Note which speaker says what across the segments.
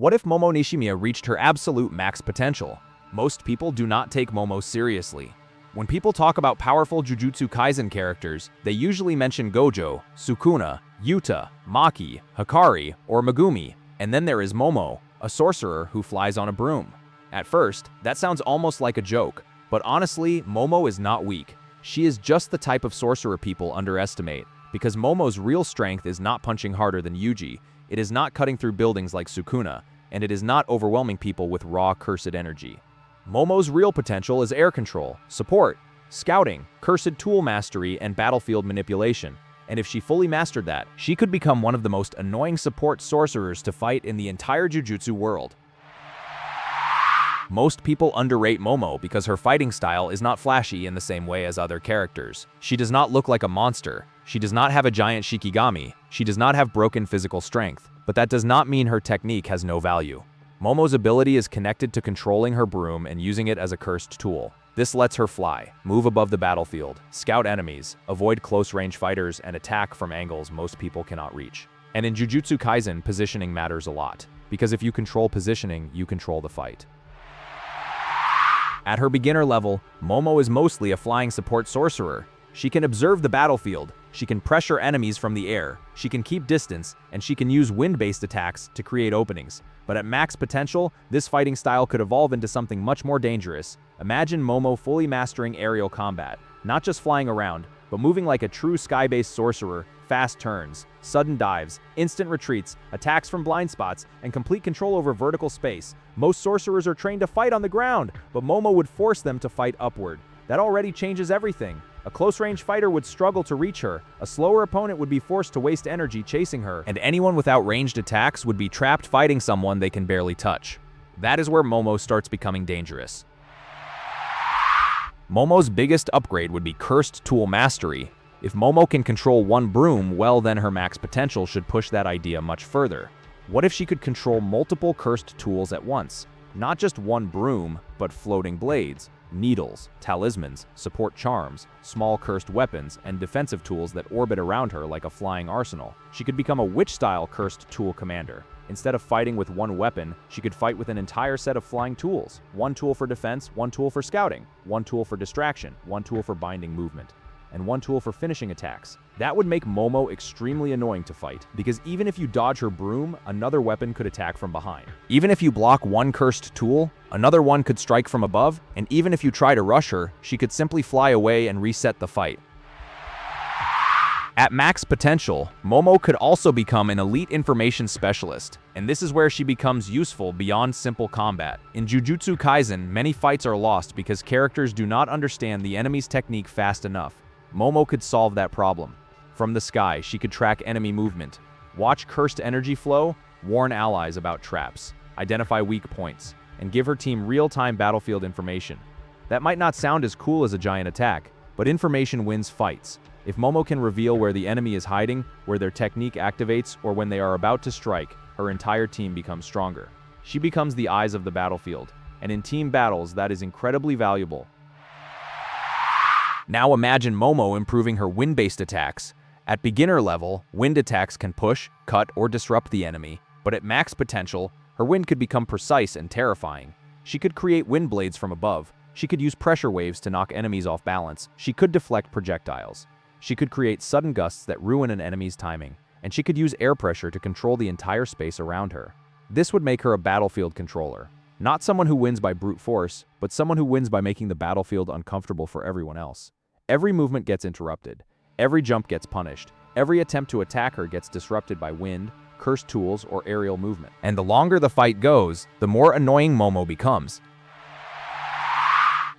Speaker 1: What if Momo Nishimiya reached her absolute max potential? Most people do not take Momo seriously. When people talk about powerful Jujutsu Kaisen characters, they usually mention Gojo, Sukuna, Yuta, Maki, Hikari, or Megumi, and then there is Momo, a sorcerer who flies on a broom. At first, that sounds almost like a joke, but honestly, Momo is not weak. She is just the type of sorcerer people underestimate, because Momo's real strength is not punching harder than Yuji, it is not cutting through buildings like Sukuna, and it is not overwhelming people with raw cursed energy. Momo's real potential is air control, support, scouting, cursed tool mastery, and battlefield manipulation. And if she fully mastered that, she could become one of the most annoying support sorcerers to fight in the entire Jujutsu world. Most people underrate Momo because her fighting style is not flashy in the same way as other characters. She does not look like a monster. She does not have a giant Shikigami. She does not have broken physical strength. But that does not mean her technique has no value. Momo's ability is connected to controlling her broom and using it as a cursed tool. This lets her fly, move above the battlefield, scout enemies, avoid close-range fighters, and attack from angles most people cannot reach. And in Jujutsu Kaisen, positioning matters a lot, because if you control positioning, you control the fight. At her beginner level, Momo is mostly a flying support sorcerer. She can observe the battlefield, she can pressure enemies from the air, she can keep distance, and she can use wind-based attacks to create openings. But at max potential, this fighting style could evolve into something much more dangerous. Imagine Momo fully mastering aerial combat, not just flying around, but moving like a true sky-based sorcerer, fast turns, sudden dives, instant retreats, attacks from blind spots, and complete control over vertical space. Most sorcerers are trained to fight on the ground, but Momo would force them to fight upward. That already changes everything. A close-range fighter would struggle to reach her, a slower opponent would be forced to waste energy chasing her, and anyone without ranged attacks would be trapped fighting someone they can barely touch. That is where Momo starts becoming dangerous. Momo's biggest upgrade would be Cursed Tool Mastery. If Momo can control one broom, well then her max potential should push that idea much further. What if she could control multiple cursed tools at once? Not just one broom, but floating blades, needles, talismans, support charms, small cursed weapons, and defensive tools that orbit around her like a flying arsenal. She could become a witch-style cursed tool commander. Instead of fighting with one weapon, she could fight with an entire set of flying tools. One tool for defense, one tool for scouting, one tool for distraction, one tool for binding movement, and one tool for finishing attacks. That would make Momo extremely annoying to fight, because even if you dodge her broom, another weapon could attack from behind. Even if you block one cursed tool, another one could strike from above, and even if you try to rush her, she could simply fly away and reset the fight. At max potential, Momo could also become an elite information specialist, and this is where she becomes useful beyond simple combat. In Jujutsu Kaisen, many fights are lost because characters do not understand the enemy's technique fast enough. Momo could solve that problem. From the sky, she could track enemy movement, watch cursed energy flow, warn allies about traps, identify weak points, and give her team real-time battlefield information. That might not sound as cool as a giant attack, but information wins fights. If Momo can reveal where the enemy is hiding, where their technique activates, or when they are about to strike, her entire team becomes stronger. She becomes the eyes of the battlefield, and in team battles, that is incredibly valuable. Now imagine Momo improving her wind-based attacks. At beginner level, wind attacks can push, cut, or disrupt the enemy, but at max potential, her wind could become precise and terrifying. She could create wind blades from above. She could use pressure waves to knock enemies off balance. She could deflect projectiles. She could create sudden gusts that ruin an enemy's timing, and she could use air pressure to control the entire space around her. This would make her a battlefield controller. Not someone who wins by brute force, but someone who wins by making the battlefield uncomfortable for everyone else. Every movement gets interrupted. Every jump gets punished. Every attempt to attack her gets disrupted by wind, cursed tools, or aerial movement. And the longer the fight goes, the more annoying Momo becomes.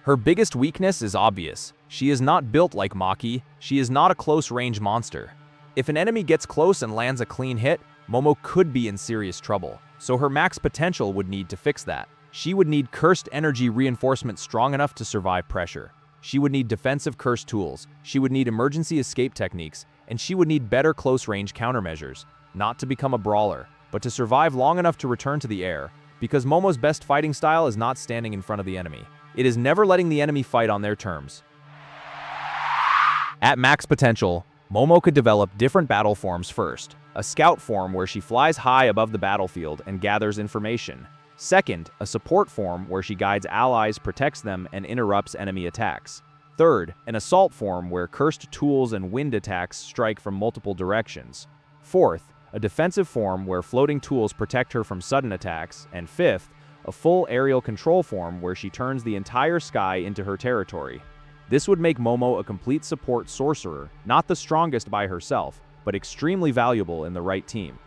Speaker 1: Her biggest weakness is obvious. She is not built like Maki. She is not a close-range monster. If an enemy gets close and lands a clean hit, Momo could be in serious trouble. So her max potential would need to fix that. She would need cursed energy reinforcement strong enough to survive pressure. She would need defensive cursed tools. She would need emergency escape techniques, and she would need better close-range countermeasures. Not to become a brawler, but to survive long enough to return to the air, because Momo's best fighting style is not standing in front of the enemy. It is never letting the enemy fight on their terms. At max potential, Momo could develop different battle forms first. A scout form where she flies high above the battlefield and gathers information. Second, a support form where she guides allies, protects them, and interrupts enemy attacks. Third, an assault form where cursed tools and wind attacks strike from multiple directions. Fourth, a defensive form where floating tools protect her from sudden attacks. And fifth, a full aerial control form where she turns the entire sky into her territory. This would make Momo a complete support sorcerer, not the strongest by herself, but extremely valuable in the right team.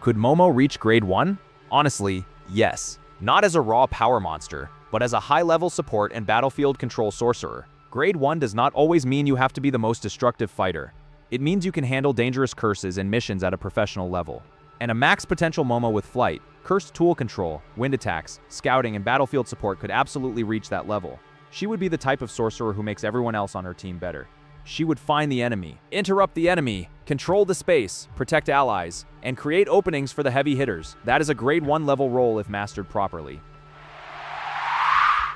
Speaker 1: Could Momo reach grade 1? Honestly, yes. Not as a raw power monster, but as a high-level support and battlefield control sorcerer. Grade 1 does not always mean you have to be the most destructive fighter. It means you can handle dangerous curses and missions at a professional level. And a max potential Momo with flight, cursed tool control, wind attacks, scouting, and battlefield support could absolutely reach that level. She would be the type of sorcerer who makes everyone else on her team better. She would find the enemy, interrupt the enemy, control the space, protect allies, and create openings for the heavy hitters. That is a grade 1 level role if mastered properly.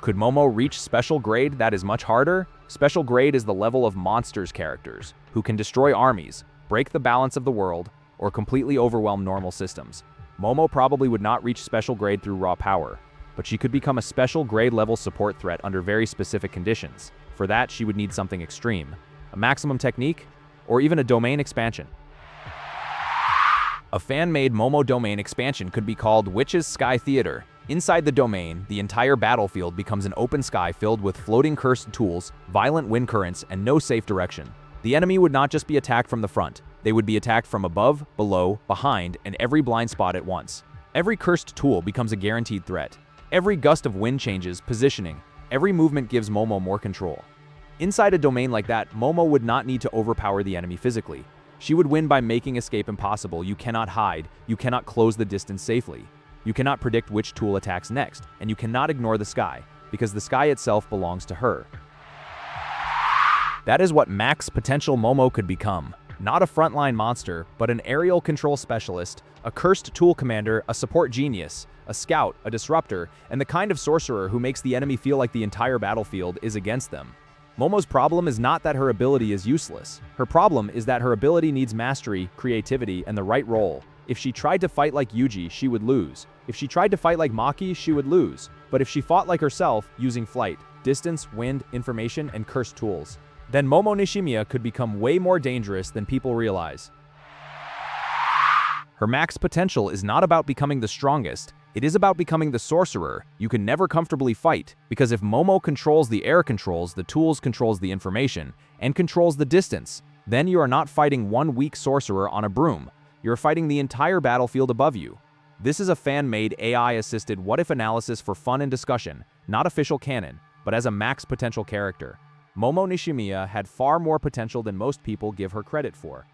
Speaker 1: Could Momo reach special grade? That is much harder. Special grade is the level of monsters characters, who can destroy armies, break the balance of the world, or completely overwhelm normal systems. Momo probably would not reach special grade through raw power, but she could become a special grade level support threat under very specific conditions. For that, she would need something extreme, a maximum technique, or even a domain expansion. A fan-made Momo domain expansion could be called Witch's Sky Theater. Inside the domain, the entire battlefield becomes an open sky filled with floating cursed tools, violent wind currents, and no safe direction. The enemy would not just be attacked from the front, they would be attacked from above, below, behind, and every blind spot at once. Every cursed tool becomes a guaranteed threat. Every gust of wind changes positioning. Every movement gives Momo more control. Inside a domain like that, Momo would not need to overpower the enemy physically. She would win by making escape impossible. You cannot hide, you cannot close the distance safely. You cannot predict which tool attacks next, and you cannot ignore the sky, because the sky itself belongs to her. That is what max potential Momo could become. Not a frontline monster, but an aerial control specialist, a cursed tool commander, a support genius, a scout, a disruptor, and the kind of sorcerer who makes the enemy feel like the entire battlefield is against them. Momo's problem is not that her ability is useless. Her problem is that her ability needs mastery, creativity, and the right role. If she tried to fight like Yuji, she would lose. If she tried to fight like Maki, she would lose. But if she fought like herself, using flight, distance, wind, information, and cursed tools, then Momo Nishimiya could become way more dangerous than people realize. Her max potential is not about becoming the strongest, it is about becoming the sorcerer you can never comfortably fight, because if Momo controls the air controls, the tools controls the information, and controls the distance, then you are not fighting one weak sorcerer on a broom, you're fighting the entire battlefield above you. This is a fan-made AI-assisted what-if analysis for fun and discussion, not official canon, but as a max potential character. Momo Nishimiya had far more potential than most people give her credit for.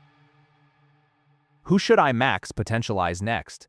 Speaker 1: Who should I max potentialize next?